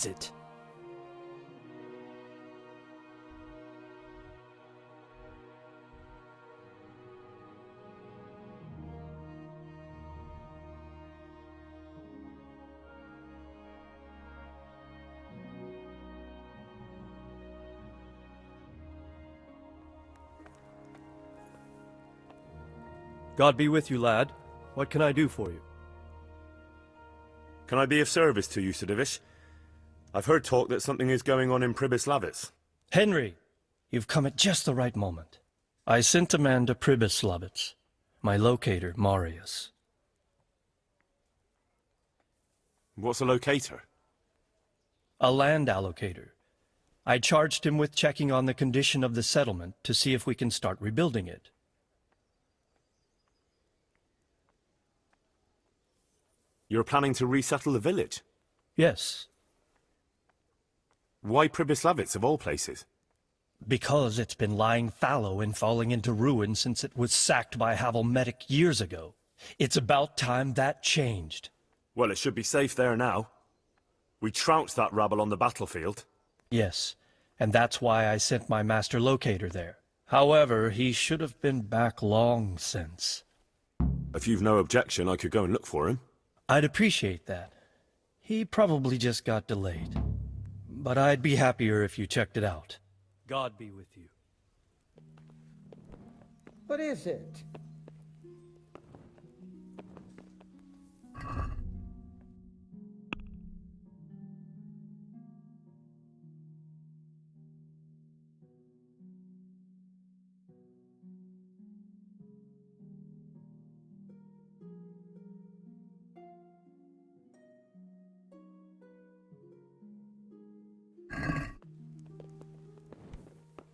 is it? God be with you, lad. What can I do for you? Can I be of service to you, Sir Divish? I've heard talk that something is going on in Pribyslavitz. Henry, you've come at just the right moment. I sent a man to Pribyslavitz. My locator, Marius. What's a locator? A land allocator. I charged him with checking on the condition of the settlement to see if we can start rebuilding it. You're planning to resettle the village? Yes, Why Pribyslavitz, of all places? because it's been lying fallow and falling into ruin since it was sacked by Havelmetic years ago. It's about time that changed. Well, it should be safe there now. We trounced that rabble on the battlefield. Yes, and that's why I sent my master locator there. However, he should have been back long since. If you've no objection, I could go and look for him. I'd appreciate that. He probably just got delayed. But I'd be happier if you checked it out. God be with you. What is it?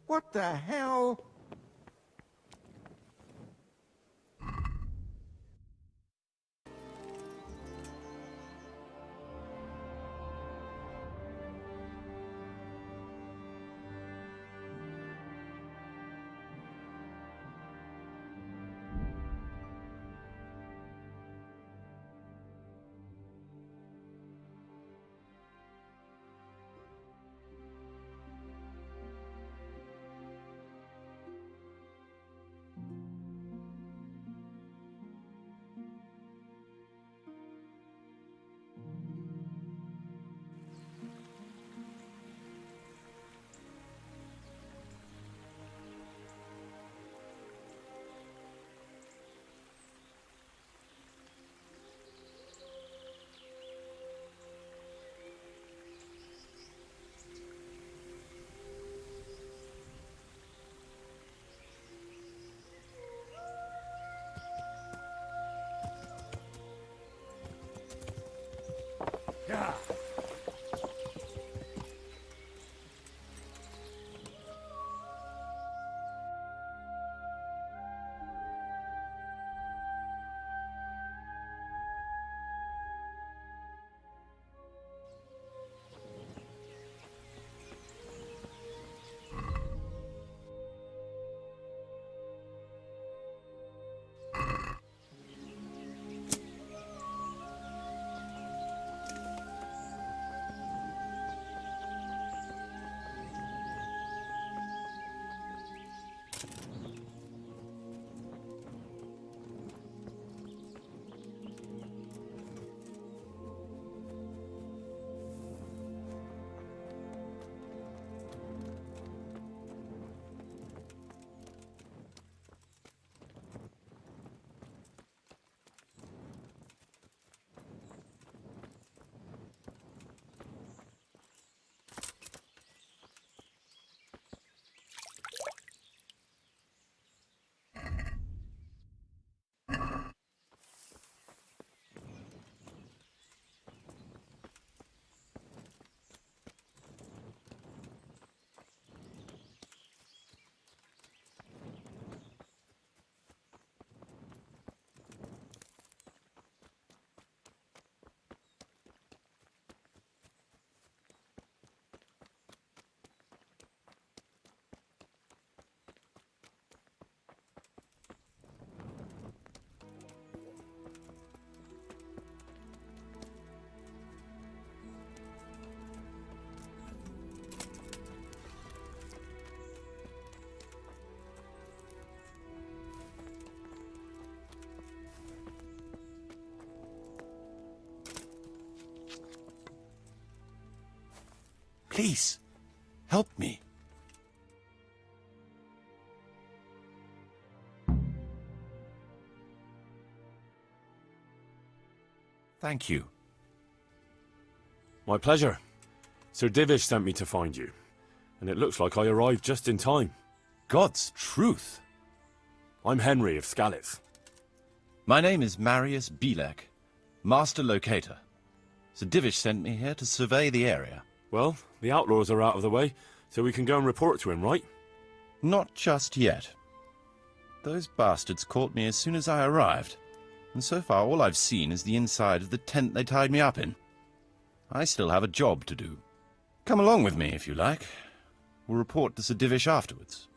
What the hell? Yeah. Please, help me. Thank you. My pleasure. Sir Divish sent me to find you, and it looks like I arrived just in time. God's truth. I'm Henry of Skalitz. My name is Marius Bielek, Master Locator. Sir Divish sent me here to survey the area. Well, the outlaws are out of the way, so we can go and report to him, right? Not just yet. Those bastards caught me as soon as I arrived, and so far all I've seen is the inside of the tent they tied me up in. I still have a job to do. Come along with me, if you like. We'll report to Sir Divish afterwards.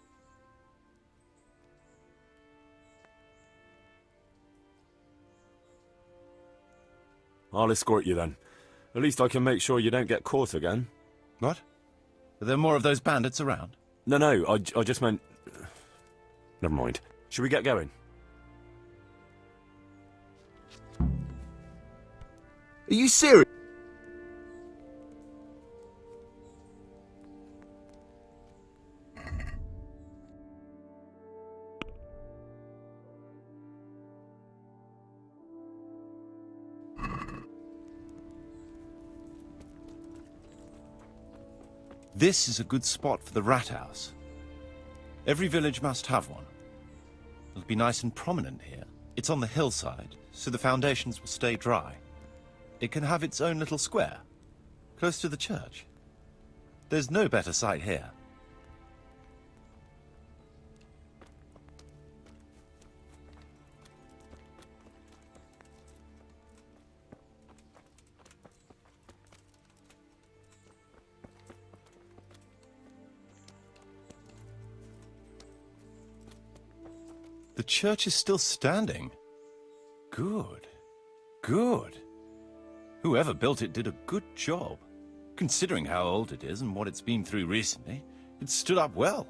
I'll escort you then. At least I can make sure you don't get caught again. What? Are there more of those bandits around? No, I just meant... Never mind. Should we get going? Are you serious? This is a good spot for the rat house. Every village must have one. It'll be nice and prominent here. It's on the hillside, so the foundations will stay dry. It can have its own little square, close to the church. There's no better site here. The church is still standing. Good. Good. Whoever built it did a good job. Considering how old it is and what it's been through recently, it stood up well.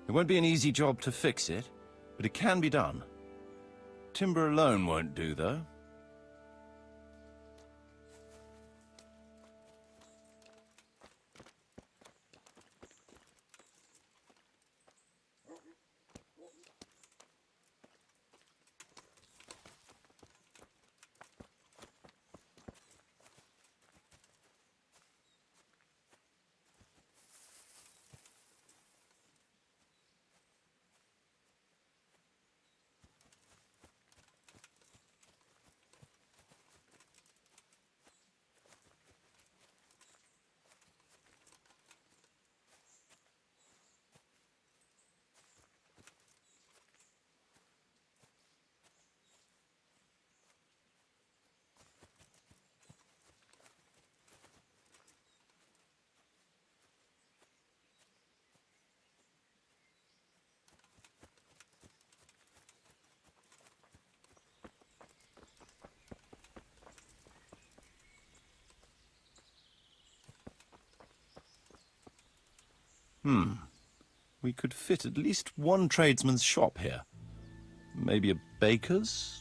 It won't be an easy job to fix it, but it can be done. Timber alone won't do, though. We could fit at least one tradesman's shop here. Maybe a baker's?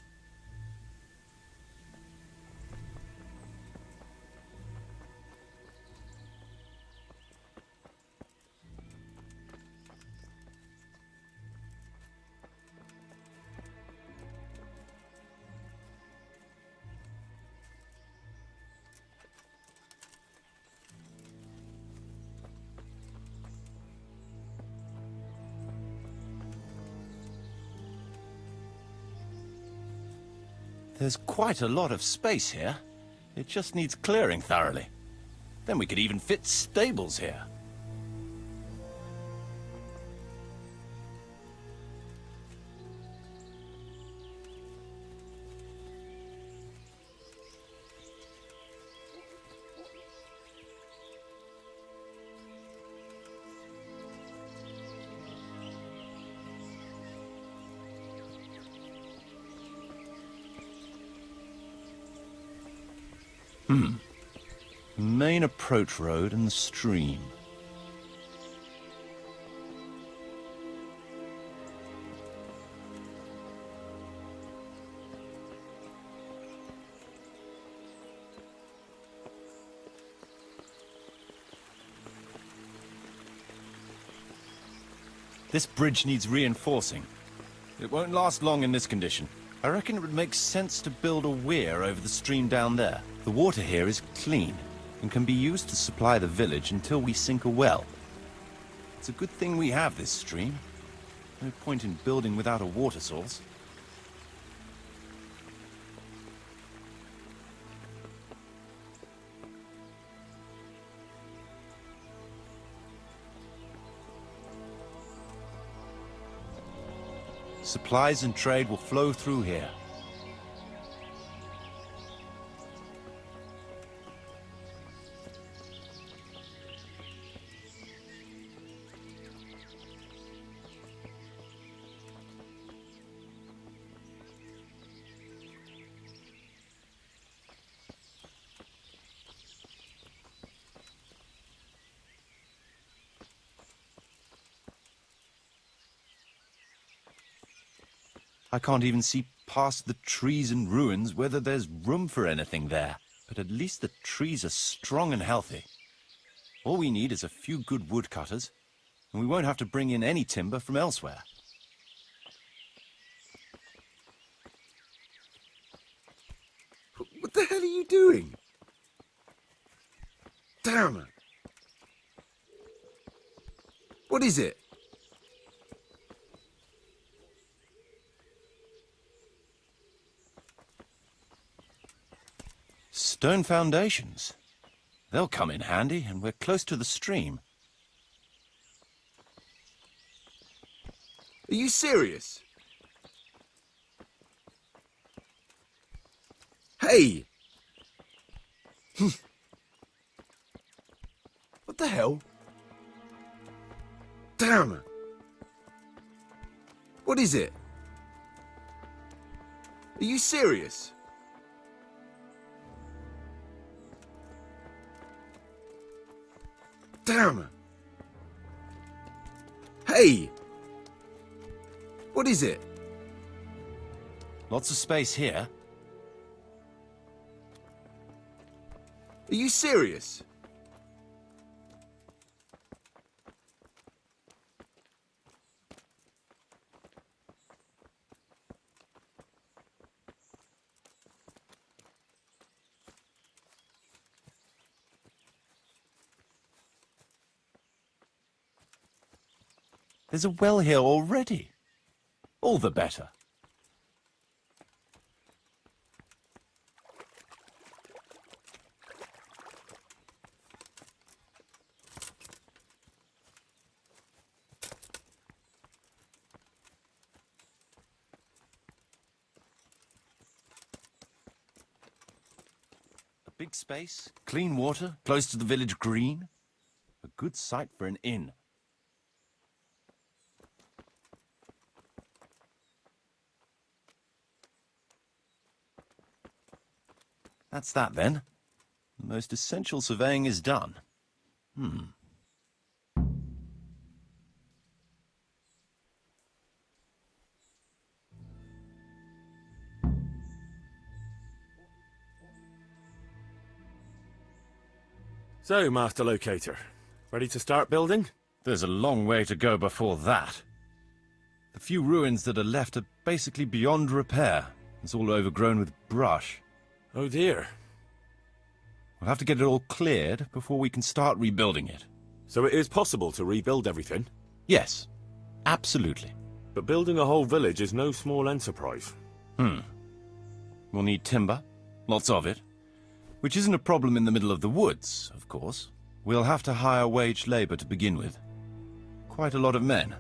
There's quite a lot of space here. It just needs clearing thoroughly. Then we could even fit stables here. Main approach road and the stream. This bridge needs reinforcing. It won't last long in this condition. I reckon it would make sense to build a weir over the stream down there. The water here is clean and can be used to supply the village until we sink a well. It's a good thing we have this stream. No point in building without a water source. Supplies and trade will flow through here. I can't even see past the trees and ruins whether there's room for anything there. But at least the trees are strong and healthy. All we need is a few good woodcutters, and we won't have to bring in any timber from elsewhere. What the hell are you doing? Damn it. What is it? Stone foundations. They'll come in handy, and we're close to the stream. Are you serious? Hey! What the hell? Damn it. What is it? Are you serious? Damn it. Hey! What is it? Lots of space here. Are you serious? There's a well here already. All the better. A big space, clean water, close to the village green. A good site for an inn. That's that, then. The most essential surveying is done. So, Master Locator, ready to start building? There's a long way to go before that. The few ruins that are left are basically beyond repair. It's all overgrown with brush. Oh dear. We'll have to get it all cleared before we can start rebuilding it. So it is possible to rebuild everything? Yes, absolutely. But building a whole village is no small enterprise. We'll need timber, lots of it, which isn't a problem in the middle of the woods, of course. We'll have to hire wage labor to begin with. Quite a lot of men.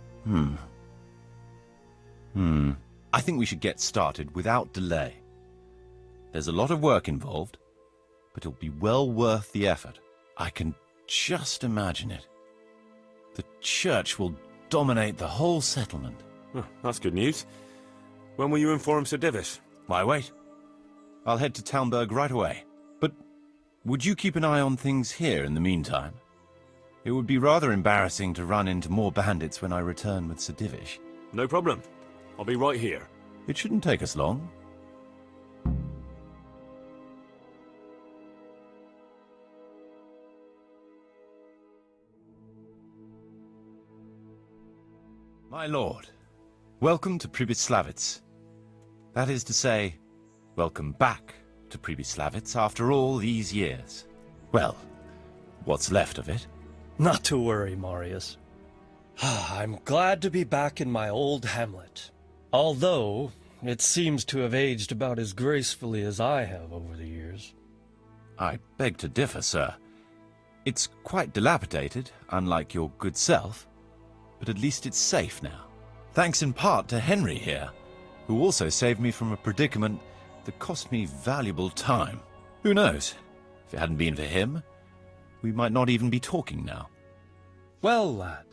I think we should get started without delay. There's a lot of work involved, but it'll be well worth the effort. I can just imagine it. The church will dominate the whole settlement. Oh, that's good news. When will you inform Sir Divish? Why wait? I'll head to Talmberg right away. But would you keep an eye on things here in the meantime? It would be rather embarrassing to run into more bandits when I return with Sir Divish. No problem. I'll be right here. It shouldn't take us long. My lord, welcome to Pribyslavitz. That is to say, welcome back to Pribyslavitz after all these years. Well, what's left of it. Not to worry, Marius. I'm glad to be back in my old hamlet. Although, it seems to have aged about as gracefully as I have over the years. I beg to differ, sir. It's quite dilapidated, unlike your good self, but at least it's safe now. Thanks in part to Henry here, who also saved me from a predicament that cost me valuable time. Who knows? If it hadn't been for him, we might not even be talking now. Well, lad,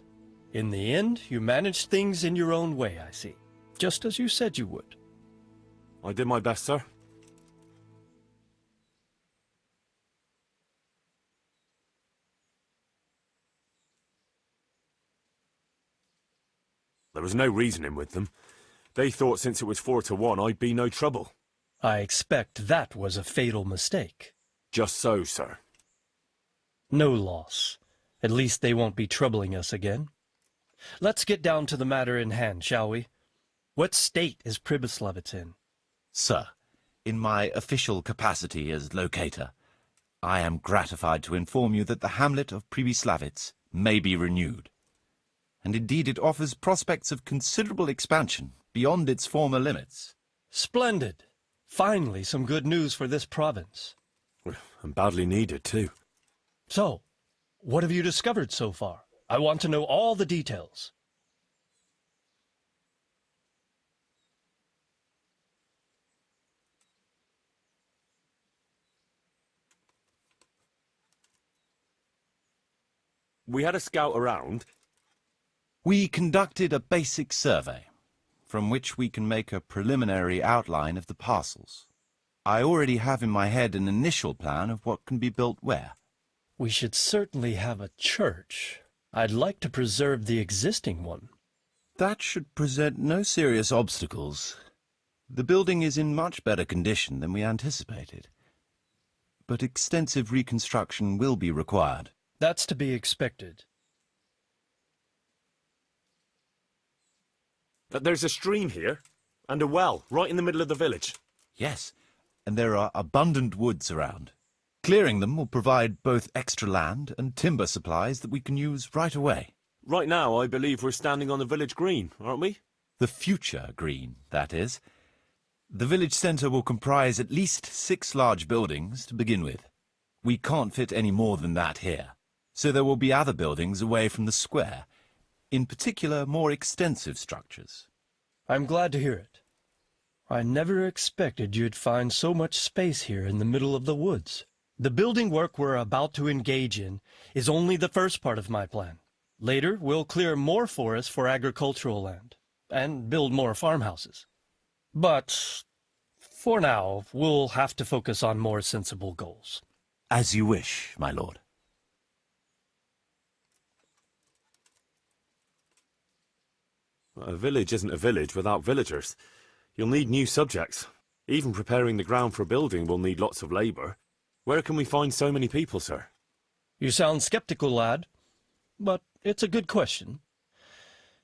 in the end, you managed things in your own way, I see. Just as you said you would. I did my best, sir. There was no reasoning with them. They thought since it was 4-1, I'd be no trouble. I expect that was a fatal mistake. Just so, sir. No loss. At least they won't be troubling us again. Let's get down to the matter in hand, shall we? What state is Pribyslavitz in? Sir, in my official capacity as locator, I am gratified to inform you that the hamlet of Pribyslavitz may be renewed. And indeed it offers prospects of considerable expansion beyond its former limits. Splendid. Finally, some good news for this province. And badly needed, too. So, what have you discovered so far? I want to know all the details. We had a scout around. We conducted a basic survey, from which we can make a preliminary outline of the parcels. I already have in my head an initial plan of what can be built where. We should certainly have a church. I'd like to preserve the existing one. That should present no serious obstacles. The building is in much better condition than we anticipated. But extensive reconstruction will be required. That's to be expected. There's a stream here, and a well, right in the middle of the village. Yes, and there are abundant woods around. Clearing them will provide both extra land and timber supplies that we can use right away. Right now, I believe we're standing on the village green, aren't we? The future green, that is. The village centre will comprise at least 6 large buildings to begin with. We can't fit any more than that here, so there will be other buildings away from the square, in particular more extensive structures. I'm glad to hear it. I never expected you'd find so much space here in the middle of the woods. The building work we're about to engage in is only the first part of my plan. Later, we'll clear more forest for agricultural land and build more farmhouses. But for now, we'll have to focus on more sensible goals. As you wish, my lord. A village isn't a village without villagers. You'll need new subjects. Even preparing the ground for building will need lots of labour. Where can we find so many people, sir? You sound skeptical, lad, but it's a good question.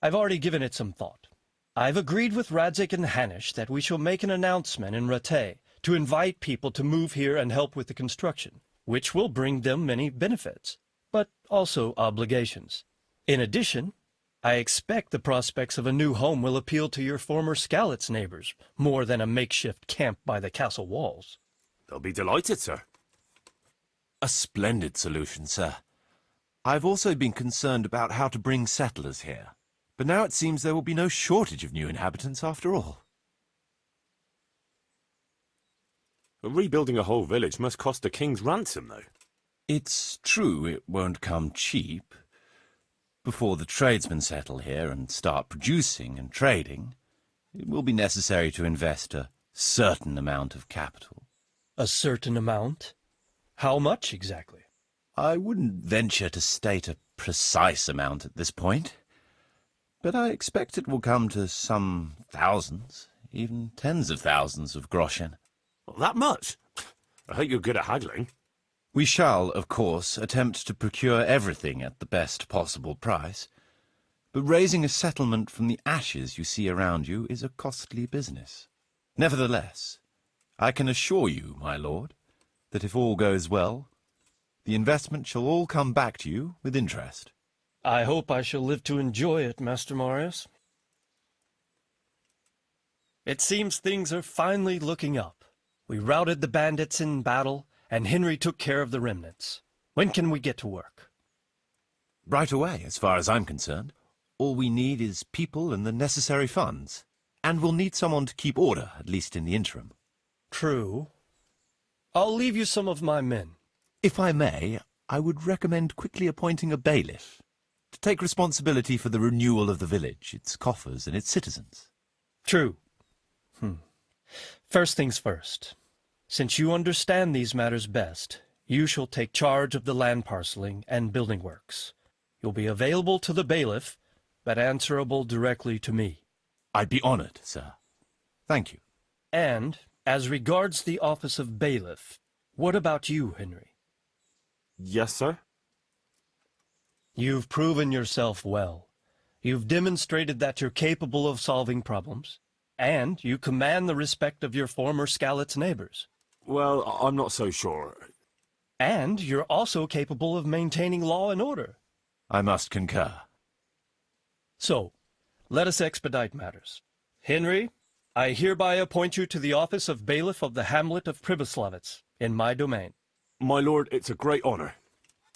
I've already given it some thought. I've agreed with Radzik and Hanish that we shall make an announcement in Rattay to invite people to move here and help with the construction, which will bring them many benefits, but also obligations. In addition, I expect the prospects of a new home will appeal to your former Skalitz neighbors more than a makeshift camp by the castle walls. They'll be delighted, sir. A splendid solution, sir. I've also been concerned about how to bring settlers here, but now it seems there will be no shortage of new inhabitants after all. Rebuilding a whole village must cost a king's ransom, though. It's true it won't come cheap. Before the tradesmen settle here and start producing and trading, it will be necessary to invest a certain amount of capital. A certain amount? How much exactly? I wouldn't venture to state a precise amount at this point, but I expect it will come to some thousands, even tens of thousands of groschen. Well, that much? I hope you're good at haggling. We shall, of course, attempt to procure everything at the best possible price, but raising a settlement from the ashes you see around you is a costly business. Nevertheless, I can assure you, my lord, that if all goes well, the investment shall all come back to you with interest. I hope I shall live to enjoy it, Master Marius. It seems things are finally looking up. We routed the bandits in battle, and Henry took care of the remnants. When can we get to work? Right away, as far as I'm concerned. All we need is people and the necessary funds. And we'll need someone to keep order, at least in the interim. True. I'll leave you some of my men. If I may, I would recommend quickly appointing a bailiff to take responsibility for the renewal of the village, its coffers and its citizens. True. First things first. Since you understand these matters best, you shall take charge of the land parceling and building works. You'll be available to the bailiff, but answerable directly to me. I'd be honored, sir. Thank you. And, as regards the office of bailiff, what about you, Henry? Yes, sir? You've proven yourself well. You've demonstrated that you're capable of solving problems, and you command the respect of your former Skalitz neighbors. Well, I'm not so sure. And you're also capable of maintaining law and order. I must concur. So, let us expedite matters. Henry, I hereby appoint you to the office of bailiff of the hamlet of Pribyslavitz, in my domain. My lord, it's a great honor.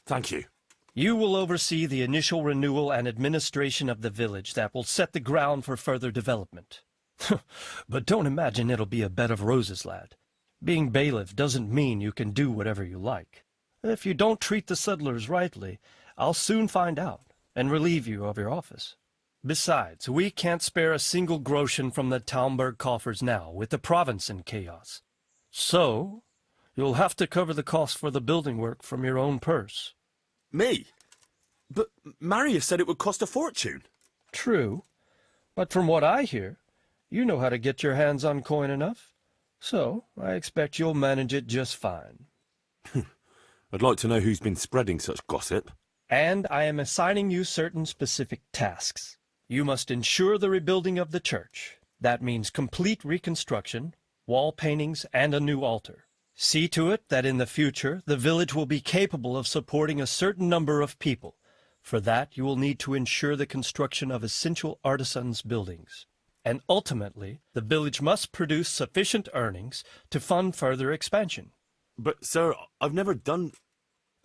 Thank you. You will oversee the initial renewal and administration of the village that will set the ground for further development. But don't imagine it'll be a bed of roses, lad. Being bailiff doesn't mean you can do whatever you like. If you don't treat the settlers rightly, I'll soon find out and relieve you of your office. Besides, we can't spare a single groschen from the Talmberg coffers now, with the province in chaos. So, you'll have to cover the cost for the building work from your own purse. Me? But Marius said it would cost a fortune. True, but from what I hear, you know how to get your hands on coin enough. So, I expect you'll manage it just fine. I'd like to know who's been spreading such gossip. And I am assigning you certain specific tasks. You must ensure the rebuilding of the church. That means complete reconstruction, wall paintings, and a new altar. See to it that in the future the village will be capable of supporting a certain number of people. For that you will need to ensure the construction of essential artisans' buildings. And ultimately, the village must produce sufficient earnings to fund further expansion. But, sir, I've never done...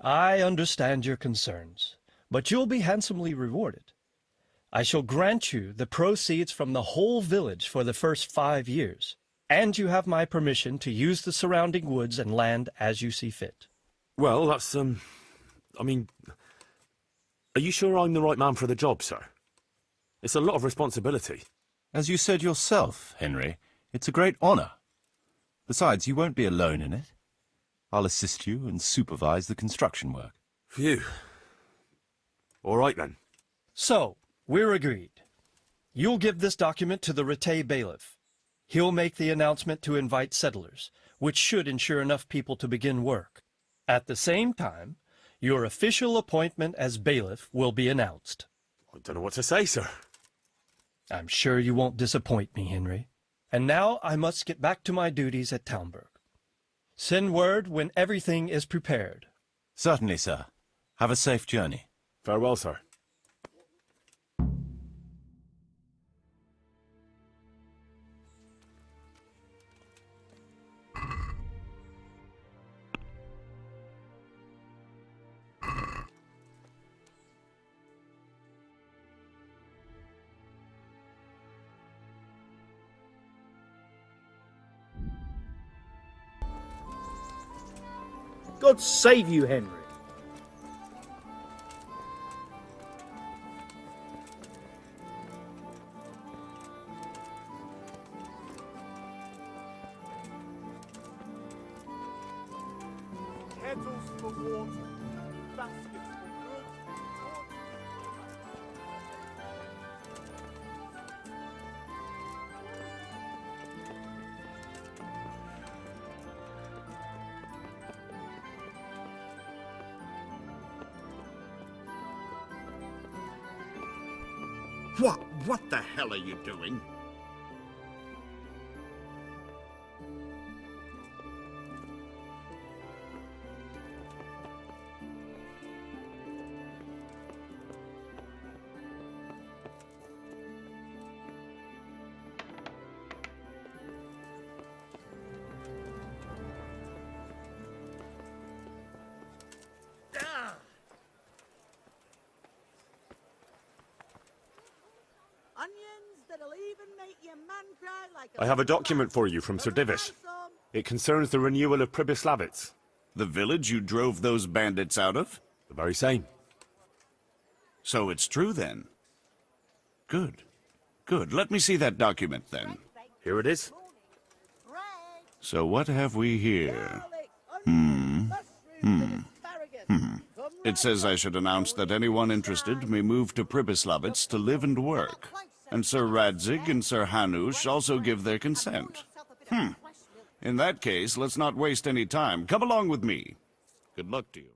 I understand your concerns, but you'll be handsomely rewarded. I shall grant you the proceeds from the whole village for the first 5 years, and you have my permission to use the surrounding woods and land as you see fit. Well, that's, I mean... Are you sure I'm the right man for the job, sir? It's a lot of responsibility. As you said yourself, Henry, it's a great honor. Besides, you won't be alone in it. I'll assist you and supervise the construction work. Phew. All right, then. So, we're agreed. You'll give this document to the Rattay bailiff. He'll make the announcement to invite settlers, which should ensure enough people to begin work. At the same time, your official appointment as bailiff will be announced. I don't know what to say, sir. I'm sure you won't disappoint me, Henry. And now I must get back to my duties at Talmberg. Send word when everything is prepared. Certainly, sir. Have a safe journey. Farewell, sir. God save you, Henry. Kettles for water, baskets for wood, What the hell are you doing? Onions that'll even make your man cry like I have a document for you from Sir Divish. It concerns the renewal of Pribyslavitz. The village you drove those bandits out of? The very same. So it's true then. Good. Good. Let me see that document then. Here it is. So what have we here? It says I should announce that anyone interested may move to Pribyslavitz to live and work. And Sir Radzig and Sir Hanush also give their consent. In that case, let's not waste any time. Come along with me. Good luck to you.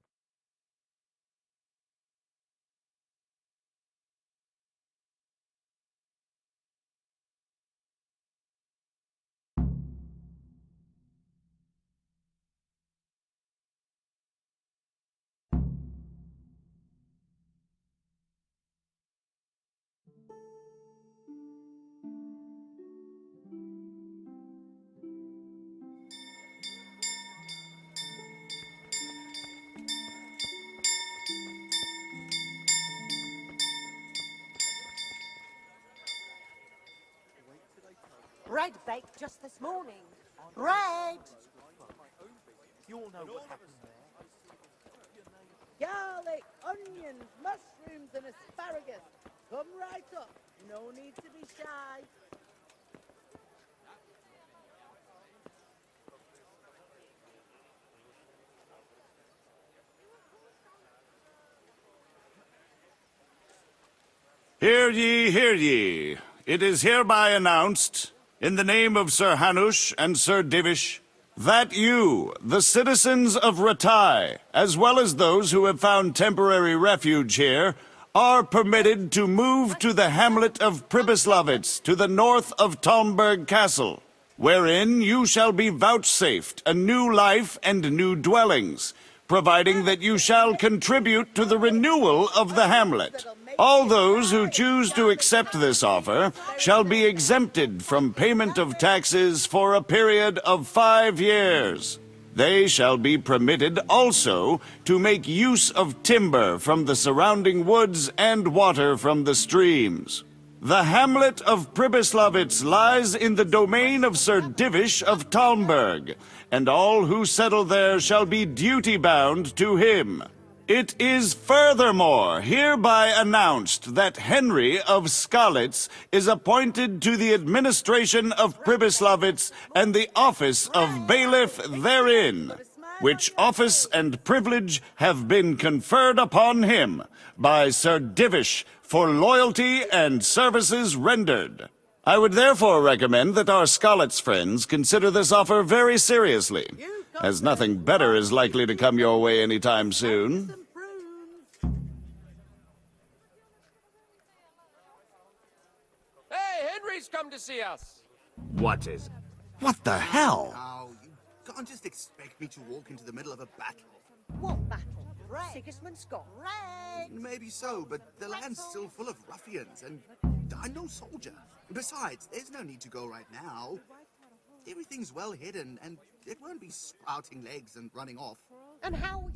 Bread baked just this morning. Bread! You all know what happened there. Garlic, onions, mushrooms and asparagus. Come right up. No need to be shy. Hear ye, hear ye. It is hereby announced, in the name of Sir Hanush and Sir Divish, that you, the citizens of Ratai, as well as those who have found temporary refuge here, are permitted to move to the hamlet of Pribyslavitz to the north of Talmberg Castle, wherein you shall be vouchsafed a new life and new dwellings, providing that you shall contribute to the renewal of the hamlet. All those who choose to accept this offer shall be exempted from payment of taxes for a period of 5 years. They shall be permitted also to make use of timber from the surrounding woods and water from the streams. The hamlet of Pribyslavitz lies in the domain of Sir Divish of Talmberg, and all who settle there shall be duty-bound to him. It is furthermore hereby announced that Henry of Skalitz is appointed to the administration of Pribyslavitz and the office of bailiff therein, which office and privilege have been conferred upon him by Sir Divish for loyalty and services rendered. I would therefore recommend that our Skalitz friends consider this offer very seriously, as nothing better is likely to come your way anytime soon. Hey, Henry's come to see us. What is it? What the hell? Oh, you can't just expect me to walk into the middle of a battle. What battle? Sigismund's got Maybe so, but the land's still full of ruffians, and I'm no soldier. Besides, there's no need to go right now. Everything's well hidden, and it won't be sprouting legs and running off. And how is